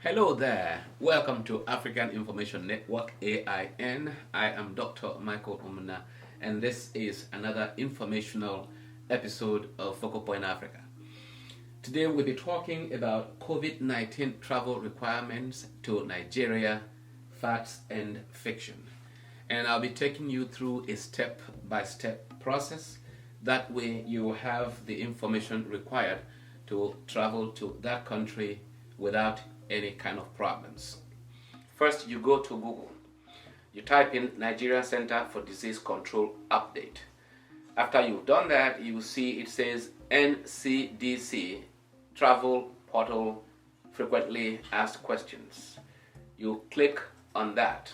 Hello there. Welcome to African Information Network AIN. I am Dr. Michael Umunna, and this is another informational episode of Focal Point Africa. Today we'll be talking about COVID-19 travel requirements to Nigeria, facts and fiction. And I'll be taking you through a step-by-step process. That way you will have the information required to travel to that country without any kind of problems. First, you go to Google. You type in Nigeria Center for Disease Control Update. After you've done that, you will see it says NCDC Travel Portal Frequently Asked Questions. You click on that.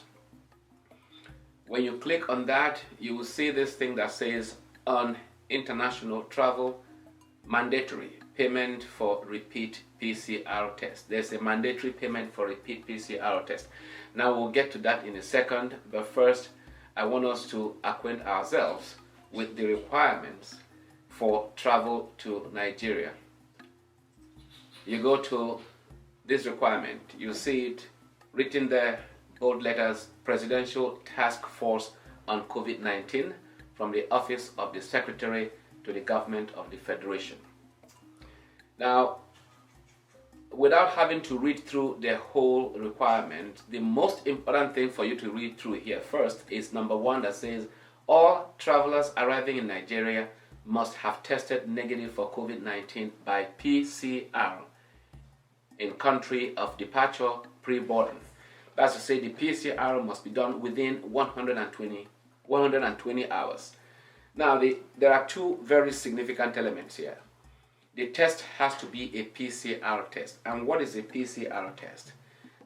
When you click on that, you will see this thing that says on international travel, mandatory payment for repeat PCR test. There's a mandatory payment for repeat PCR test. Now we'll get to that in a second, but first I want us to acquaint ourselves with the requirements for travel to Nigeria. You go to this requirement, you see it written there, bold letters, Presidential Task Force on COVID-19 from the Office of the Secretary to the Government of the Federation. Now, without having to read through the whole requirement, the most important thing for you to read through here first is number one that says all travelers arriving in Nigeria must have tested negative for COVID-19 by PCR in country of departure pre-boarding. That's to say the PCR must be done within 120 hours. Now, there are two very significant elements here. The test has to be a PCR test. And what is a PCR test?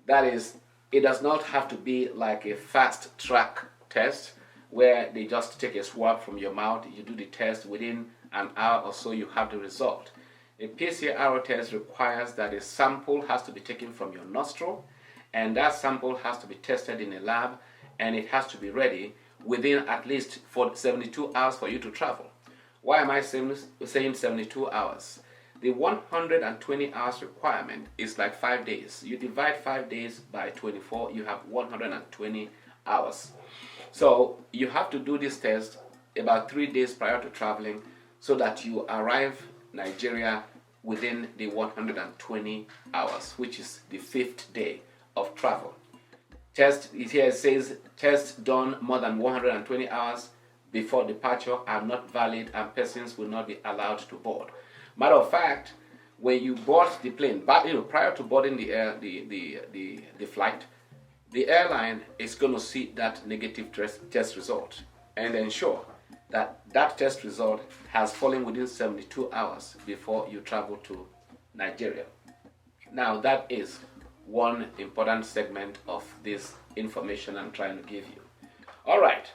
That is, it does not have to be like a fast track test where they just take a swab from your mouth, you do the test, within an hour or so you have the result. A PCR test requires that a sample has to be taken from your nostril, and that sample has to be tested in a lab, and it has to be ready within at least 72 hours for you to travel. Why am I saying 72 hours? The 120 hours requirement is like 5 days. You divide 5 days by 24, you have 120 hours. So you have to do this test about 3 days prior to traveling so that you arrive Nigeria within the 120 hours, which is the 5th day of travel. Test, here says test done more than 120 hours before departure are not valid and persons will not be allowed to board. Matter of fact, when you board the plane, but prior to boarding the flight, the airline is going to see that negative test result and ensure that that test result has fallen within 72 hours before you travel to Nigeria. Now that is one important segment of this information I'm trying to give you. All right.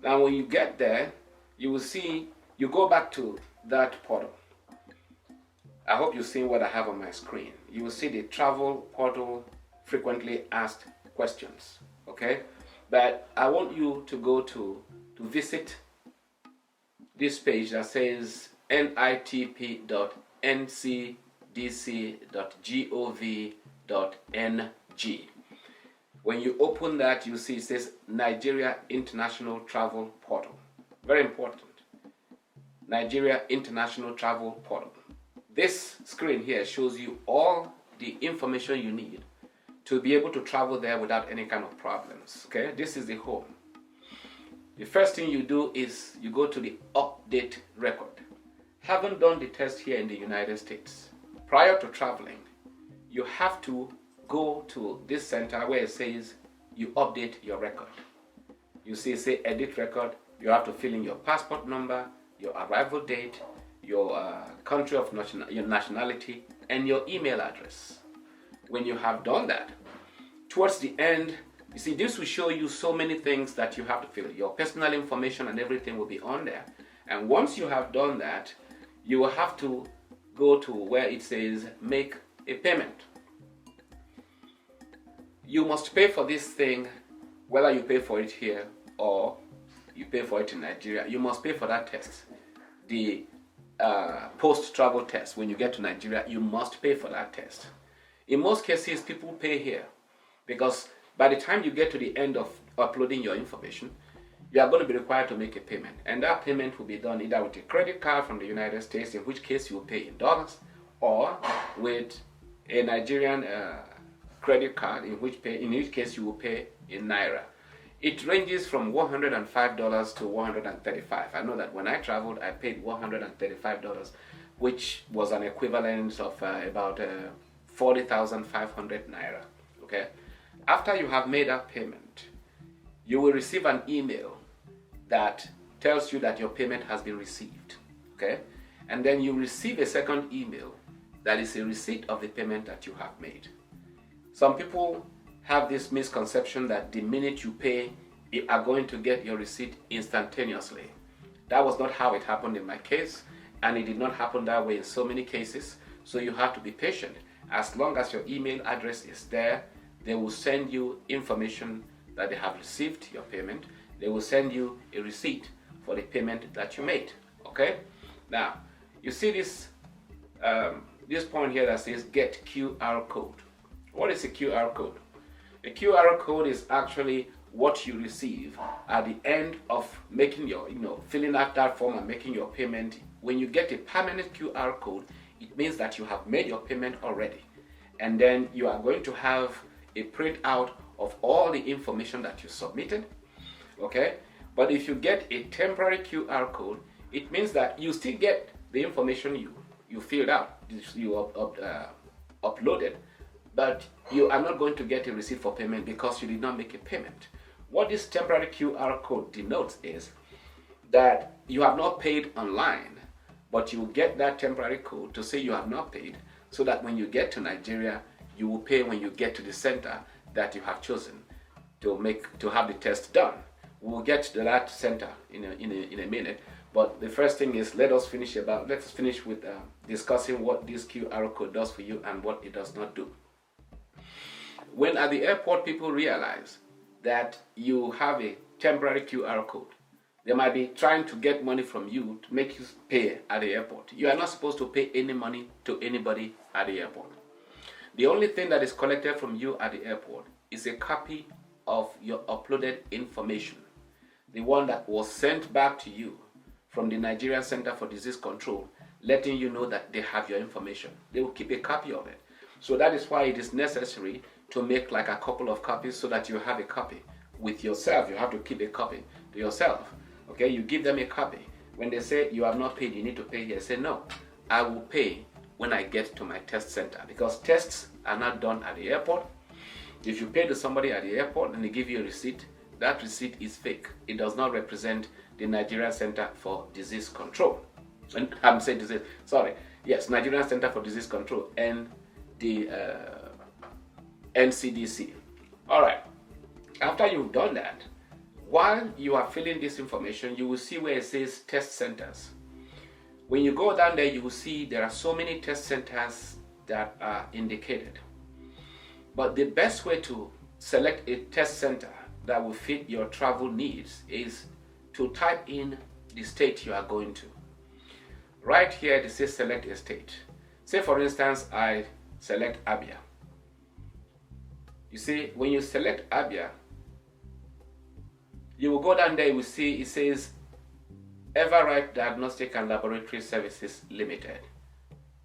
Now when you get there, you will see, you go back to that portal. I hope you've seen what I have on my screen. You will see the travel portal frequently asked questions, okay? But I want you to go to visit this page that says nitp.ncdc.gov.ng. When you open that, you see it says Nigeria International Travel Portal. Very important. Nigeria International Travel Portal. This screen here shows you all the information you need to be able to travel there without any kind of problems. Okay, this is the home. The first thing you do is you go to the update record. Haven't done the test here in the United States. Prior to traveling, you have to go to this center where it says you update your record. You see, say edit record. You have to fill in your passport number, your arrival date, your country of your nationality, and your email address. When you have done that, towards the end, you see, this will show you so many things that you have to fill. Your personal information and everything will be on there. And once you have done that, you will have to go to where it says make a payment. You must pay for this thing, whether you pay for it here or you pay for it in Nigeria. You must pay for that test. The post-travel test, when you get to Nigeria, you must pay for that test. In most cases, people pay here because by the time you get to the end of uploading your information, you are going to be required to make a payment. And that payment will be done either with a credit card from the United States, in which case you will pay in dollars, or with a Nigerian credit card, in which case you will pay in Naira. It ranges from $105 to $135. I know that when I traveled, I paid $135, which was an equivalent of about 40,500 Naira. Okay? After you have made that payment, you will receive an email that tells you that your payment has been received. Okay? And then you receive a second email that is a receipt of the payment that you have made. Some people have this misconception that the minute you pay, you are going to get your receipt instantaneously. That was not how it happened in my case, and it did not happen that way in so many cases. So you have to be patient. As long as your email address is there, they will send you information that they have received your payment. They will send you a receipt for the payment that you made. Okay? Now, you see this point here that says get QR code. What is a QR code? A QR code is actually what you receive at the end of making your, filling out that form and making your payment. When you get a permanent QR code, it means that you have made your payment already. And then you are going to have a printout of all the information that you submitted. Okay? But if you get a temporary QR code, it means that you still get the information you filled out, you uploaded, but you are not going to get a receipt for payment because you did not make a payment. What this temporary QR code denotes is that you have not paid online, but you will get that temporary code to say you have not paid, so that when you get to Nigeria, you will pay when you get to the center that you have chosen to have the test done. We'll get to that center in a minute, but the first thing is let's finish with discussing what this QR code does for you and what it does not do. When at the airport people realize that you have a temporary QR code, they might be trying to get money from you to make you pay at the airport. You are not supposed to pay any money to anybody at the airport. The only thing that is collected from you at the airport is a copy of your uploaded information, the one that was sent back to you from the Nigerian Center for Disease Control, letting you know that they have your information. They will keep a copy of it. So that is why it is necessary to make like a couple of copies so that you have a copy with yourself. You have to keep a copy to yourself. Okay, you give them a copy. When they say you have not paid, you need to pay here. Say no, I will pay when I get to my test center, because tests are not done at the airport. If you pay to somebody at the airport and they give you a receipt, that receipt is fake. It does not represent the Nigerian Center for Disease Control. And I'm saying disease, sorry. Yes, Nigerian Center for Disease Control and the NCDC. All right. After you've done that, while you are filling this information, you will see where it says test centers. When you go down there, you will see there are so many test centers that are indicated. But the best way to select a test center that will fit your travel needs is to type in the state you are going to. Right here, it says select a state. Say for instance, I select Abia. You see, when you select Abia, you will go down there, you will see it says Everright Diagnostic and Laboratory Services Limited,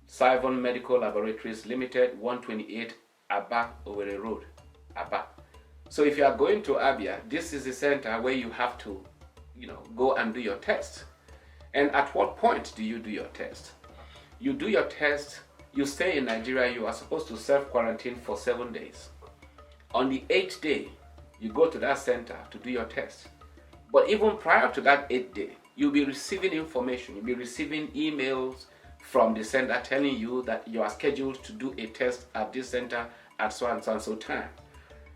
Sivon Medical Laboratories Limited, 128 Aba Owerri Road, Aba. So if you are going to Abia, this is the center where you have to, go and do your test. And at what point do you do your test? You do your test, you stay in Nigeria, you are supposed to self-quarantine for 7 days. On the 8th day, you go to that center to do your test. But even prior to that 8th day, you'll be receiving information, you'll be receiving emails from the center telling you that you are scheduled to do a test at this center at so and so and so time.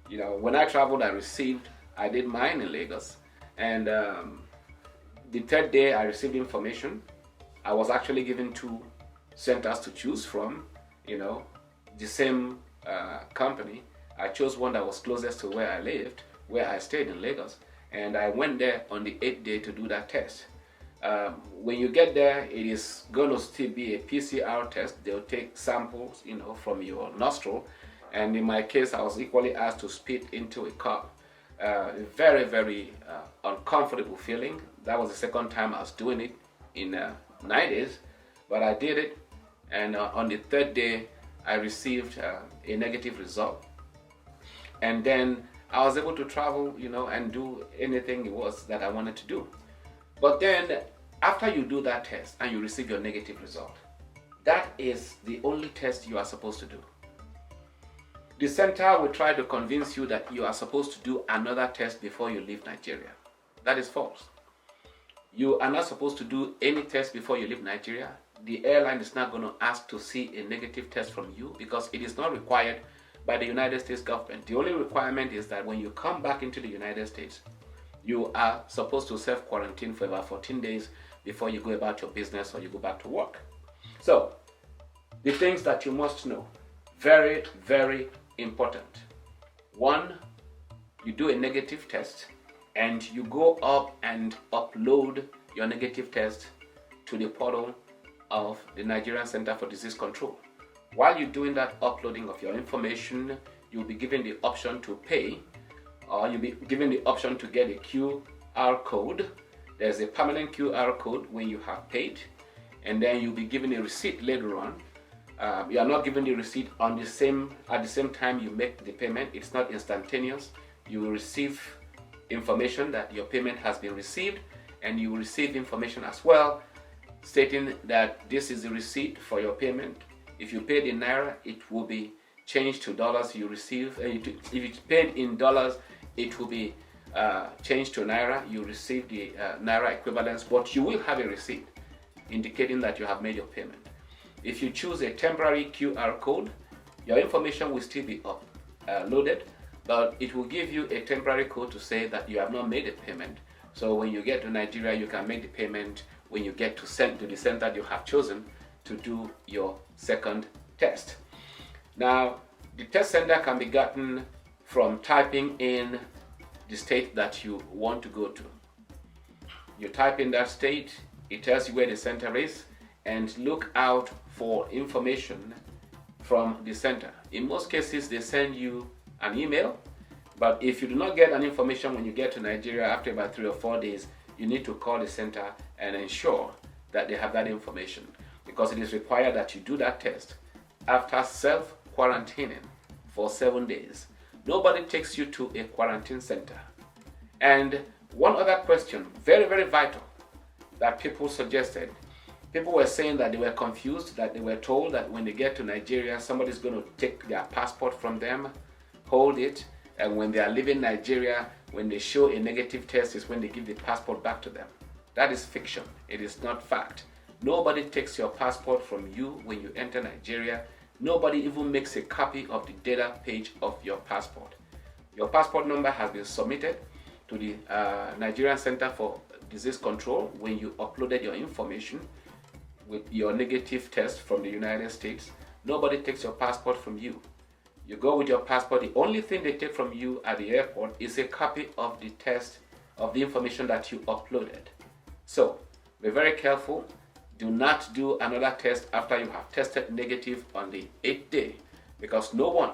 When I traveled, I did mine in Lagos, and the 3rd day I received information. I was actually given 2 centers to choose from, the same company. I chose one that was closest to where I lived, where I stayed in Lagos, and I went there on the 8th day to do that test. When you get there, it is going to still be a PCR test. They'll take samples, from your nostril. And in my case, I was equally asked to spit into a cup. Very, very uncomfortable feeling. That was the second time I was doing it in 9 days, but I did it. And on the third day, I received a negative result. And then I was able to travel, and do anything it was that I wanted to do. But then after you do that test and you receive your negative result, that is the only test you are supposed to do. The center will try to convince you that you are supposed to do another test before you leave Nigeria. That is false. You are not supposed to do any test before you leave Nigeria. The airline is not going to ask to see a negative test from you because it is not required by the United States government. The only requirement is that when you come back into the United States, you are supposed to self-quarantine for about 14 days before you go about your business or you go back to work. So, the things that you must know, very, very important. One, you do a negative test and you go up and upload your negative test to the portal of the Nigerian Center for Disease Control. While you're doing that uploading of your information, you'll be given the option to pay, or you'll be given the option to get a QR code. There's a permanent QR code when you have paid, and then you'll be given a receipt later on. You are not given the receipt at the same time you make the payment. It's not instantaneous. You will receive information that your payment has been received, and you will receive information as well stating that this is the receipt for your payment. If you paid in Naira, it will be changed to dollars you receive. If it's paid in dollars, it will be changed to Naira. You receive the Naira equivalence, but you will have a receipt indicating that you have made your payment. If you choose a temporary QR code, your information will still be uploaded, but it will give you a temporary code to say that you have not made a payment. So when you get to Nigeria, you can make the payment when you get to the center you have chosen to do your second test. Now, the test center can be gotten from typing in the state that you want to go to. You type in that state, it tells you where the center is, and look out for information from the center. In most cases, they send you an email, but if you do not get an information when you get to Nigeria after about 3 or 4 days, you need to call the center and ensure that they have that information, because it is required that you do that test after self-quarantining for 7 days. Nobody takes you to a quarantine center. And one other question, very, very vital, that people suggested. People were saying that they were confused, that they were told that when they get to Nigeria, somebody's going to take their passport from them, hold it, and when they are leaving Nigeria, when they show a negative test is when they give the passport back to them. That is fiction. It is not fact. Nobody takes your passport from you when you enter Nigeria. Nobody even makes a copy of the data page of your passport. Your passport number has been submitted to the Nigerian Center for Disease Control when you uploaded your information with your negative test from the United States. Nobody takes your passport from you. You go with your passport. The only thing they take from you at the airport is a copy of the test, of the information that you uploaded. So, be very careful. Do not do another test after you have tested negative on the 8th day, because no one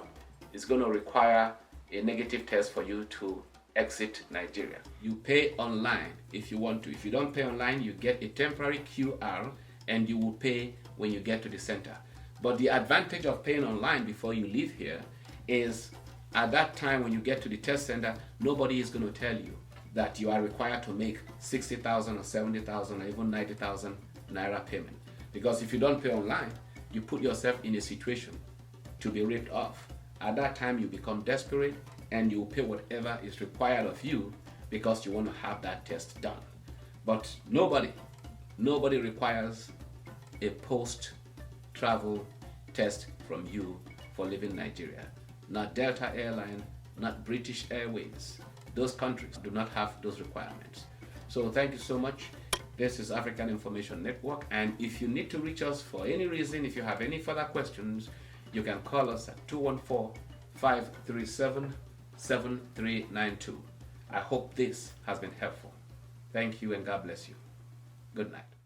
is going to require a negative test for you to exit Nigeria. You pay online if you want to. If you don't pay online, you get a temporary QR and you will pay when you get to the center. But the advantage of paying online before you leave here is at that time when you get to the test center, nobody is going to tell you that you are required to make 60,000 or 70,000 or even 90,000 Naira payment. Because if you don't pay online, you put yourself in a situation to be ripped off. At that time, you become desperate and you pay whatever is required of you because you want to have that test done. But nobody requires a post-travel test from you for leaving Nigeria. Not Delta Airline, not British Airways. Those countries do not have those requirements. So thank you so much. This is African Information Network, and if you need to reach us for any reason, if you have any further questions, you can call us at 214-537-7392. I hope this has been helpful. Thank you and God bless you. Good night.